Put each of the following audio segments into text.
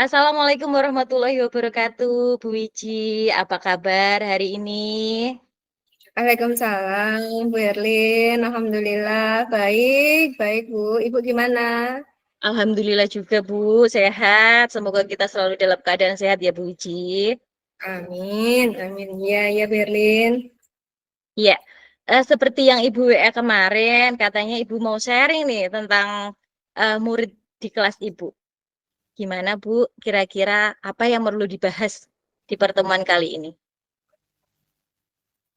Assalamualaikum warahmatullahi wabarakatuh, Bu Wiji. Apa kabar hari ini? Waalaikumsalam, Bu Erlin. Alhamdulillah, baik, baik Bu. Ibu gimana? Alhamdulillah juga, Bu. Sehat. Semoga kita selalu dalam keadaan sehat ya, Bu Wiji. Amin, amin. Ya, ya Bu Erlin. Iya, seperti yang Ibu WA kemarin, katanya Ibu mau sharing nih tentang murid di kelas Ibu. Gimana, Bu? Kira-kira apa yang perlu dibahas di pertemuan kali ini?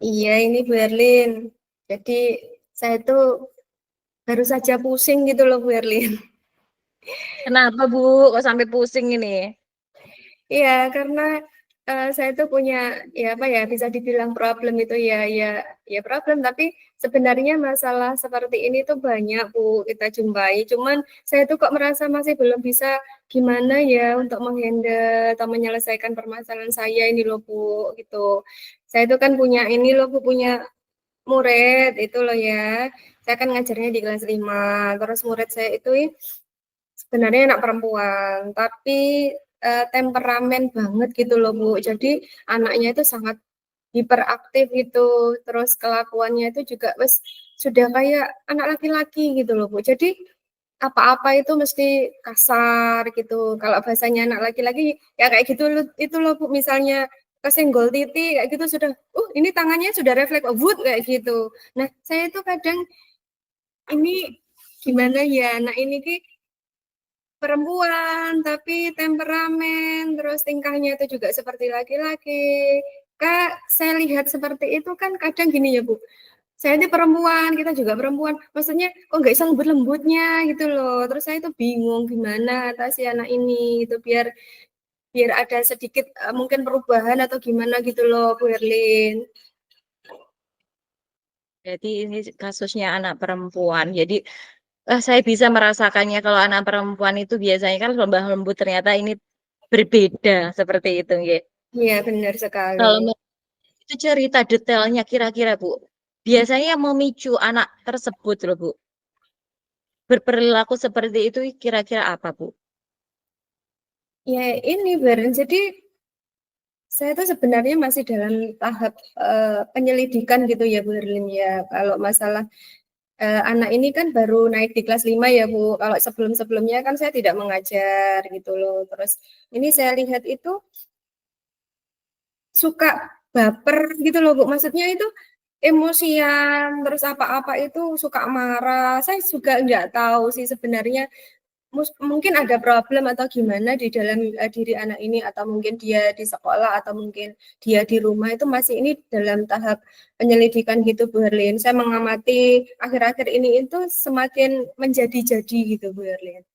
Iya, ini Bu Erlin. Jadi saya tuh baru saja pusing gitu loh Bu Erlin. Kenapa, Bu? Kok sampai pusing ini? Iya, karena saya tuh punya ya apa ya bisa dibilang problem itu ya problem. Tapi sebenarnya masalah seperti ini tuh banyak Bu kita jumpai. Cuman saya tuh kok merasa masih belum bisa gimana ya untuk menghandle atau menyelesaikan permasalahan saya ini loh Bu gitu. Saya tuh kan punya ini loh Bu punya murid itu loh ya. Saya kan ngajarnya di kelas 5. Terus murid saya itu sebenarnya anak perempuan, tapi temperamen banget gitu loh Bu. Jadi anaknya itu sangat hiperaktif gitu, terus kelakuannya itu juga wes sudah kayak anak laki-laki gitu loh Bu. Jadi apa-apa itu mesti kasar gitu. Kalau bahasanya anak laki-laki ya kayak gitu itu loh Bu. Misalnya kesenggol titik kayak gitu sudah, ini tangannya sudah refleks, wood kayak gitu. Nah saya itu kadang ini gimana ya, nah ini ki perempuan tapi temperamen terus tingkahnya itu juga seperti laki-laki. Kak, saya lihat seperti itu kan kadang gini ya Bu, saya ini perempuan, kita juga perempuan, maksudnya kok nggak bisa lembut-lembutnya gitu loh. Terus saya itu bingung gimana atasi anak ini itu biar biar ada sedikit mungkin perubahan atau gimana gitu loh Bu Herlin. Jadi ini kasusnya anak perempuan. Jadi saya bisa merasakannya kalau anak perempuan itu biasanya kan lembah lembut, ternyata ini berbeda seperti itu nggih. Iya benar sekali. Kalau itu cerita detailnya kira-kira Bu, biasanya yang memicu anak tersebut loh Bu, berperilaku seperti itu kira-kira apa Bu? Ya ini Beren, jadi saya tuh sebenarnya masih dalam tahap penyelidikan gitu ya Bu Herlin ya. Kalau masalah anak ini kan baru naik di kelas 5 ya Bu. Kalau sebelum-sebelumnya kan saya tidak mengajar gitu loh. Terus ini saya lihat itu suka baper gitu loh Bu. Maksudnya itu emosian, terus apa-apa itu suka marah. Saya juga nggak tahu sih sebenarnya mungkin ada problem atau gimana di dalam diri anak ini atau mungkin dia di sekolah atau mungkin dia di rumah itu masih ini dalam tahap penyelidikan gitu Bu Herlin. Saya mengamati akhir-akhir ini itu semakin menjadi-jadi gitu Bu Herlin.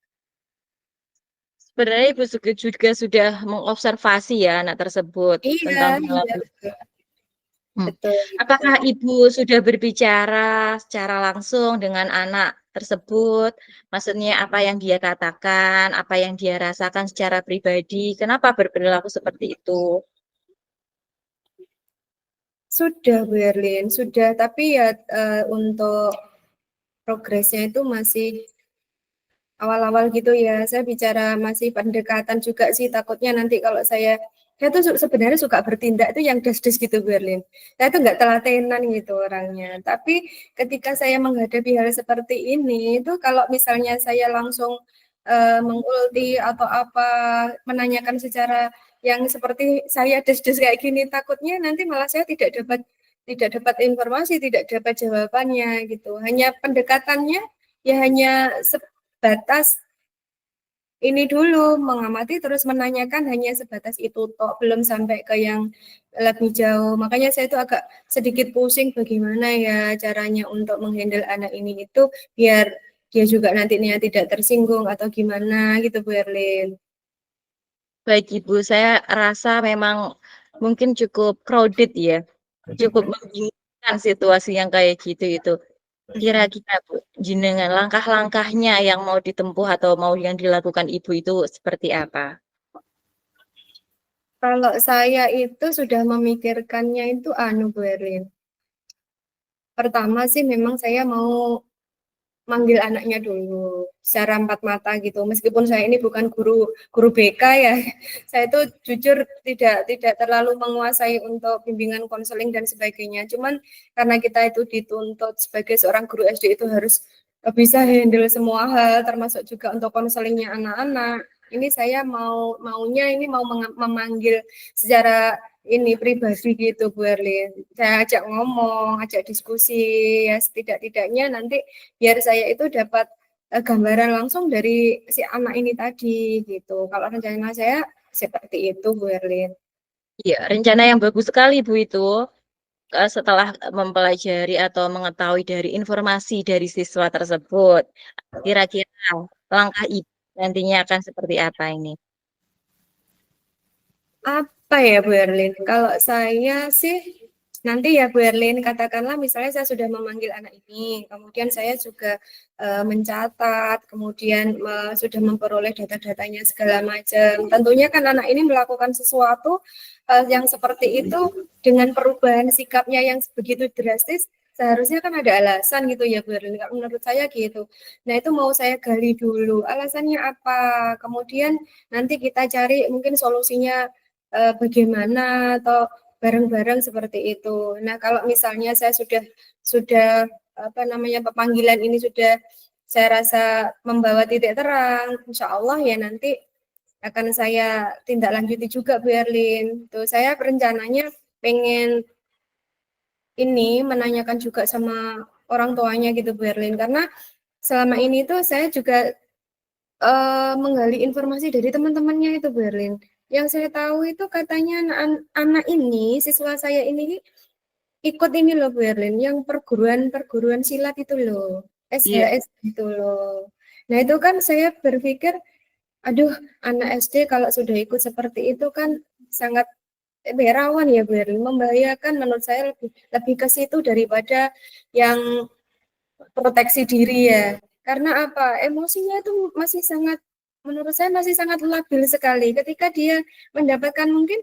Sebenarnya Ibu juga sudah mengobservasi ya anak tersebut Iya, tentang iya perilaku. betul, Hmm. betul Apakah gitu. Ibu sudah berbicara secara langsung dengan anak tersebut? Maksudnya apa yang dia katakan, apa yang dia rasakan secara pribadi, kenapa berperilaku seperti itu? Sudah Bu Herlin, sudah tapi ya untuk progresnya itu masih awal-awal gitu ya. Saya bicara masih pendekatan juga sih, takutnya nanti kalau saya tuh sebenarnya suka bertindak itu yang des-des gitu Berlin. Saya tuh nggak telatenan gitu orangnya. Tapi ketika saya menghadapi hal seperti ini itu kalau misalnya saya langsung mengulti atau apa menanyakan secara yang seperti saya des-des kayak gini, takutnya nanti malah saya tidak dapat informasi, tidak dapat jawabannya gitu. Hanya pendekatannya ya hanya batas ini dulu mengamati terus menanyakan hanya sebatas itu toh belum sampai ke yang lebih jauh. Makanya saya itu agak sedikit pusing bagaimana ya caranya untuk menghandle anak ini itu biar dia juga nantinya tidak tersinggung atau gimana gitu Bu Erlin. Baik Ibu, saya rasa memang mungkin cukup crowded ya, cukup membingungkan situasi yang kayak gitu itu. Kira-kira Bu, jenengan langkah-langkahnya yang mau ditempuh atau mau yang dilakukan Ibu itu seperti apa? Kalau saya itu sudah memikirkannya itu Bu Erlin. Pertama sih memang saya mau manggil anaknya dulu secara empat mata gitu. Meskipun saya ini bukan guru BK ya, saya itu jujur tidak terlalu menguasai untuk bimbingan konseling dan sebagainya. Cuman karena kita itu dituntut sebagai seorang guru SD itu harus bisa handle semua hal, termasuk juga untuk konselingnya anak-anak. Ini saya maunya ini mau memanggil secara ini pribadi gitu Bu Erlin. Saya ajak ngomong, ajak diskusi, ya setidak-tidaknya nanti biar saya itu dapat gambaran langsung dari si anak ini tadi gitu. Kalau rencana saya seperti itu Bu Erlin. Iya, rencana yang bagus sekali Bu itu. Setelah mempelajari atau mengetahui dari informasi dari siswa tersebut, kira-kira langkah ibu nantinya akan seperti apa ini? Apa ya Bu Erlin? Kalau saya sih nanti ya Bu Erlin, katakanlah misalnya saya sudah memanggil anak ini, kemudian saya juga mencatat, kemudian sudah memperoleh data-datanya segala macam. Tentunya kan anak ini melakukan sesuatu yang seperti itu dengan perubahan sikapnya yang begitu drastis, seharusnya kan ada alasan gitu ya Bu Erlin. Menurut saya gitu. Nah itu mau saya gali dulu, alasannya apa? Kemudian nanti kita cari mungkin solusinya bagaimana atau bareng-bareng seperti itu. Nah, kalau misalnya saya sudah apa namanya pemanggilan ini sudah saya rasa membawa titik terang, insya Allah ya nanti akan saya tindak lanjuti juga Bu Erlin. Tuh saya rencananya pengen ini menanyakan juga sama orang tuanya gitu Bu Erlin karena selama ini tuh saya juga menggali informasi dari teman-temannya itu Berlin. Yang saya tahu itu katanya anak ini, siswa saya ini ikut ini loh Berlin, yang perguruan silat itu loh, Iya, SHS itu loh. Nah itu kan saya berpikir, aduh anak SD kalau sudah ikut seperti itu kan sangat rawan ya Berlin, membahayakan menurut saya lebih lebih ke situ daripada yang proteksi diri ya. Karena apa? Emosinya itu masih sangat menurut saya masih sangat labil sekali ketika dia mendapatkan mungkin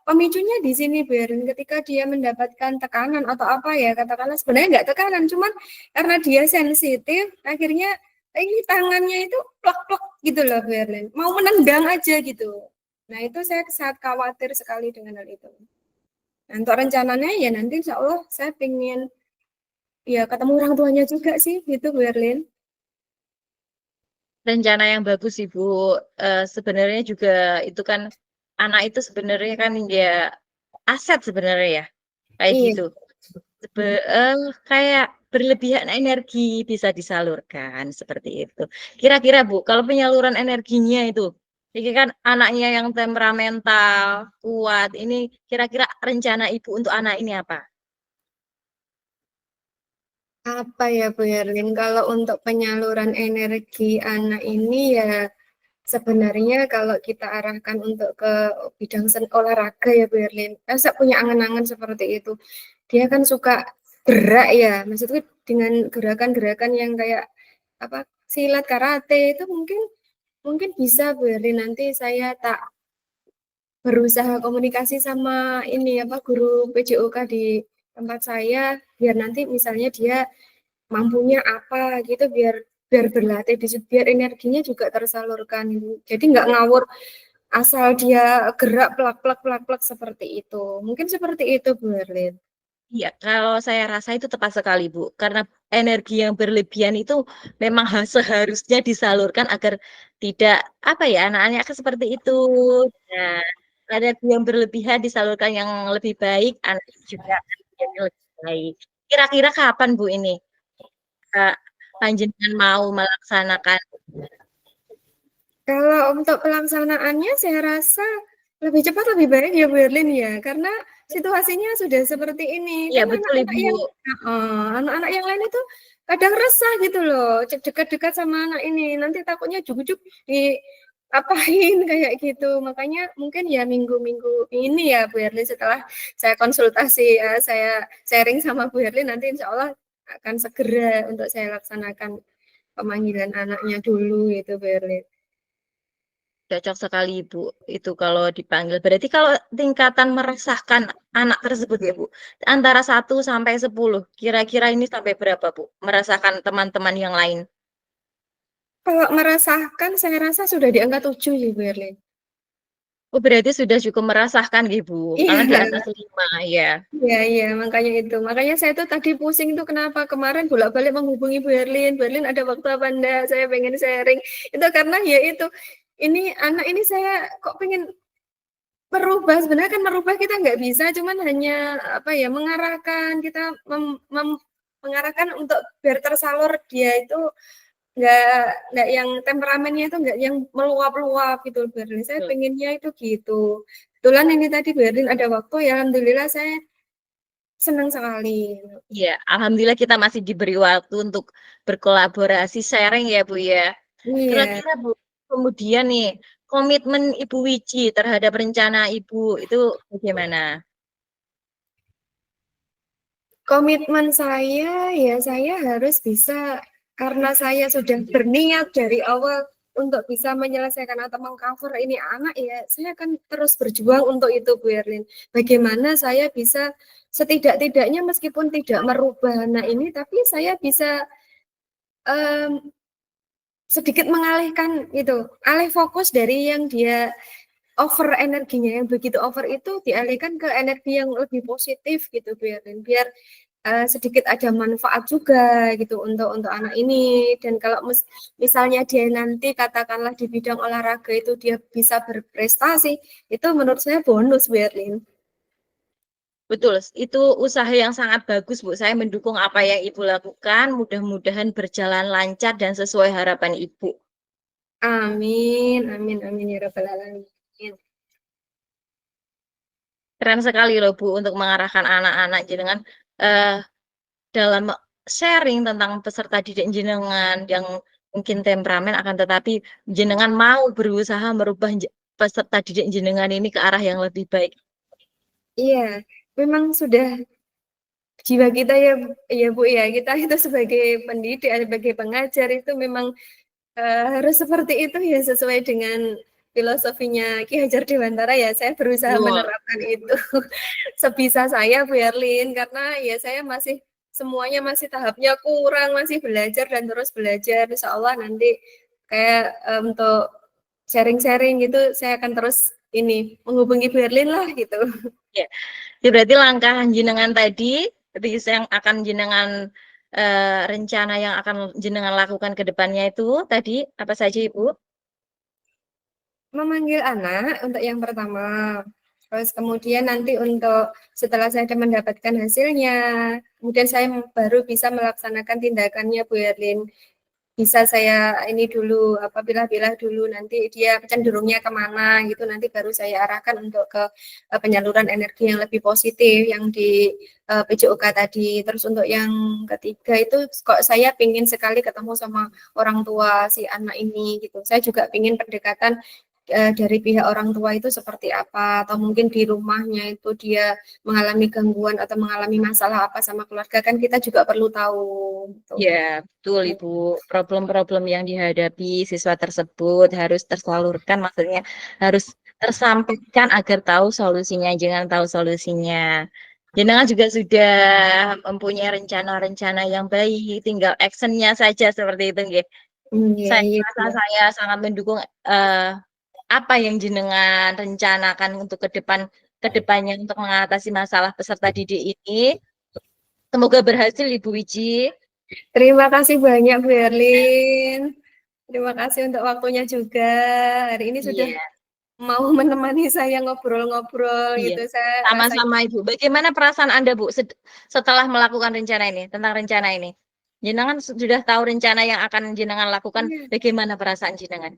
pemicunya di sini Berin ketika dia mendapatkan tekanan atau apa ya katakanlah sebenarnya nggak tekanan cuman karena dia sensitif akhirnya ini tangannya itu plak-plak gitu loh Berlin mau menendang aja gitu nah itu saya sangat khawatir sekali dengan hal itu nah, untuk rencananya ya nanti insya Allah saya pengen ya ketemu orang tuanya juga sih gitu Bu Erlin. rencana yang bagus Ibu. Sebenarnya juga itu kan anak itu sebenarnya kan dia aset sebenarnya ya, kayak Iya. gitu. Kayak berlebihan energi bisa disalurkan seperti itu. Kira-kira Bu, kalau penyaluran energinya itu, ini kan anaknya yang temperamental, kuat, ini kira-kira rencana Ibu untuk anak ini apa? Apa ya Bu Erlin? Kalau untuk penyaluran energi anak ini ya sebenarnya kalau kita arahkan untuk ke bidang olahraga ya Bu Erlin. Saya punya angan-angan seperti itu. Dia kan suka gerak ya. Maksudku dengan gerakan-gerakan yang kayak apa silat karate itu mungkin mungkin bisa Bu Erlin nanti saya tak berusaha komunikasi sama ini apa guru PJOK di tempat saya biar nanti misalnya dia mampunya apa gitu biar biar berlatih di situ, biar energinya juga tersalurkan jadi nggak ngawur asal dia gerak plak-plak seperti itu mungkin seperti itu Bu Erlin. Iya, kalau saya rasa itu tepat sekali, Bu. Karena energi yang berlebihan itu memang seharusnya disalurkan agar tidak, apa ya, anak-anak seperti itu. Nah, energi yang berlebihan disalurkan yang lebih baik, anak juga akan menjadi lebih baik. Kira-kira kapan, Bu, ini? Kak, Panjenengan mau melaksanakan? Kalau untuk pelaksanaannya saya rasa lebih cepat lebih baik ya Bu Erlin ya karena situasinya sudah seperti ini Iya, kan betul, Ibu. anak-anak yang lain itu kadang resah gitu loh dekat-dekat sama anak ini nanti takutnya jujuk-jujuk di apain kayak gitu makanya mungkin ya minggu-minggu ini ya Bu Erlin setelah saya konsultasi ya saya sharing sama Bu Erlin nanti insya Allah akan segera untuk saya laksanakan pemanggilan anaknya dulu gitu Bu Erlin. Cocok sekali, Bu, itu kalau dipanggil. Berarti kalau tingkatan meresahkan anak tersebut ya, Bu, antara 1 sampai 10, kira-kira ini sampai berapa, Bu, meresahkan teman-teman yang lain? Kalau meresahkan saya rasa sudah di angka 7 ya, Bu Erlin. Oh, berarti sudah cukup meresahkan nggih, Bu, karena di Iya. atas 5 ya. Iya iya, makanya itu. Makanya saya tuh tadi pusing tuh kenapa kemarin bolak-balik menghubungi Bu Erlin ada waktu apa enggak? Saya pengen sharing. Itu karena ya itu, ini anak ini saya kok pengen merubah. Sebenarnya kan merubah kita nggak bisa, cuman hanya apa ya mengarahkan kita mengarahkan untuk biar tersalur dia itu nggak nggak yang temperamennya itu nggak yang meluap-luap gitu Bu Erlin. Saya Betul. pengennya itu gitu. Kebetulan ini tadi Bu Erlin ada waktu ya alhamdulillah saya senang sekali. Iya, alhamdulillah kita masih diberi waktu untuk berkolaborasi, sharing ya, Bu, ya. Iya, Kira-kira, Bu, kemudian nih, komitmen Ibu Wiji terhadap rencana Ibu itu bagaimana? komitmen saya ya saya harus bisa karena saya sudah berniat dari awal untuk bisa menyelesaikan atau mengcover ini anak ya saya akan terus berjuang untuk itu Bu Erlin. Bagaimana saya bisa setidak-tidaknya meskipun tidak merubah anak ini tapi saya bisa um, sedikit mengalihkan itu, alih fokus dari yang dia over energinya yang begitu over itu dialihkan ke energi yang lebih positif gitu biar sedikit ada manfaat juga gitu untuk anak ini dan kalau misalnya dia nanti katakanlah di bidang olahraga itu dia bisa berprestasi itu menurut saya bonus Berlin. Betul, itu usaha yang sangat bagus, Bu. Saya mendukung apa yang Ibu lakukan. Mudah-mudahan berjalan lancar dan sesuai harapan Ibu. Amin amin amin ya rabbal alamin. Keren sekali loh, Bu, untuk mengarahkan anak-anak jenengan eh, dalam sharing tentang peserta didik jenengan yang mungkin temperamen akan tetapi jenengan mau berusaha merubah peserta didik jenengan ini ke arah yang lebih baik. Iya memang sudah jiwa kita ya ya Bu ya kita itu sebagai pendidik sebagai pengajar itu memang harus seperti itu ya sesuai dengan filosofinya Ki Hajar Dewantara ya saya berusaha Betul. menerapkan itu sebisa saya Bu Erlin karena ya saya masih semuanya masih tahapnya kurang masih belajar dan terus belajar Insya Allah nanti kayak untuk sharing-sharing gitu saya akan terus ini menghubungi Bu Erlin lah gitu. Ya. Ya, berarti langkah jenengan tadi, yang akan jenengan rencana yang akan jenengan lakukan ke depannya itu tadi apa saja, Ibu? Memanggil anak untuk yang pertama. Terus kemudian nanti untuk setelah saya mendapatkan hasilnya, kemudian saya baru bisa melaksanakan tindakannya Bu Erlin. Bisa saya ini dulu, apabila pilah dulu nanti dia cenderungnya kemana gitu, nanti baru saya arahkan untuk ke penyaluran energi yang lebih positif yang di PJOK tadi. Terus untuk yang ketiga itu kok saya pingin sekali ketemu sama orang tua si anak ini gitu. Saya juga pingin pendekatan dari pihak orang tua itu seperti apa atau mungkin di rumahnya itu dia mengalami gangguan atau mengalami masalah apa sama keluarga kan kita juga perlu tahu gitu. Ya, betul Ibu. Problem-problem yang dihadapi siswa tersebut harus tersalurkan, maksudnya harus tersampaikan agar tahu solusinya, jangan tahu solusinya. Jenengan juga sudah mempunyai rencana-rencana yang baik, tinggal actionnya saja seperti itu, nggih. Iya, Saya iya, rasa iya. saya sangat mendukung eh, apa yang jenengan rencanakan untuk ke depannya untuk mengatasi masalah peserta didik ini. Semoga berhasil Ibu Wiji. Terima kasih banyak, Bu Erlin. Terima kasih untuk waktunya juga. Hari ini sudah Iya, mau menemani saya ngobrol-ngobrol iya. gitu. Saya rasanya Sama-sama Ibu. Bagaimana perasaan Anda, Bu, setelah melakukan rencana ini, tentang rencana ini? Jenengan sudah tahu rencana yang akan jenengan lakukan, iya. bagaimana perasaan jenengan?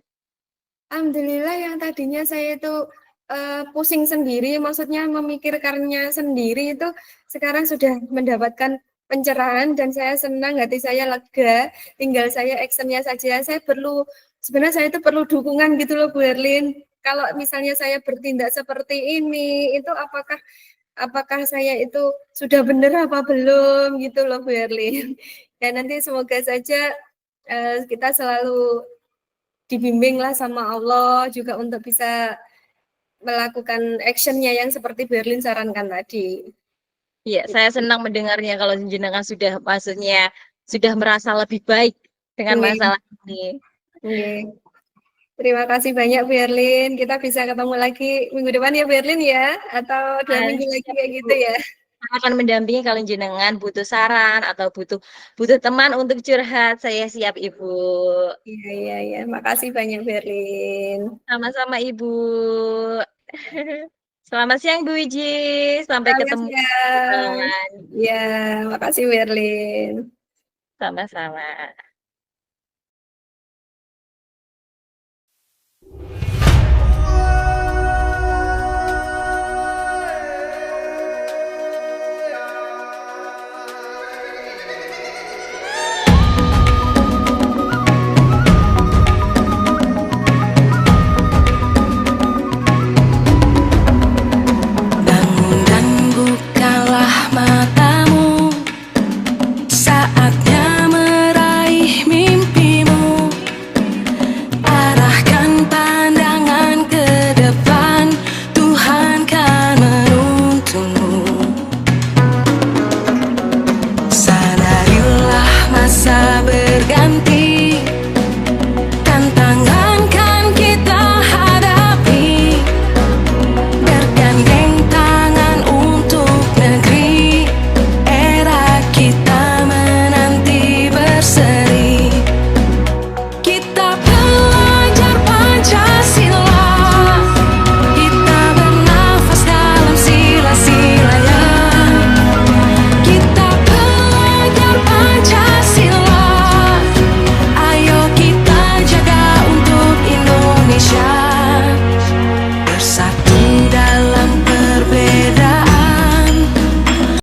Alhamdulillah yang tadinya saya itu pusing sendiri, maksudnya memikirkannya sendiri itu sekarang sudah mendapatkan pencerahan dan saya senang, hati saya lega. Tinggal saya actionnya saja. Saya perlu sebenarnya saya itu perlu dukungan gitu loh Bu Erlin. Kalau misalnya saya bertindak seperti ini, itu apakah apakah saya itu sudah benar apa belum gitu loh Bu Erlin. Dan nanti semoga saja kita selalu dibimbinglah sama Allah juga untuk bisa melakukan action-nya yang seperti Berlin sarankan tadi. Iya, saya senang mendengarnya kalau jenengan sudah maksudnya sudah merasa lebih baik dengan Nggih, masalah ini. nggih. Terima kasih banyak Berlin. Kita bisa ketemu lagi minggu depan ya Berlin ya, atau 2 minggu lagi Siap, kayak gitu Ibu. ya. Saya akan mendampingi kalau jenengan butuh saran atau butuh butuh teman untuk curhat. Saya siap, Ibu. Iya, iya, iya. Makasih banyak Berlin. Sama-sama, Ibu. Selamat siang, Bu Wiji. Sampai Selamat ketemu siang. kawan. Ya, makasih Berlin. Sama-sama.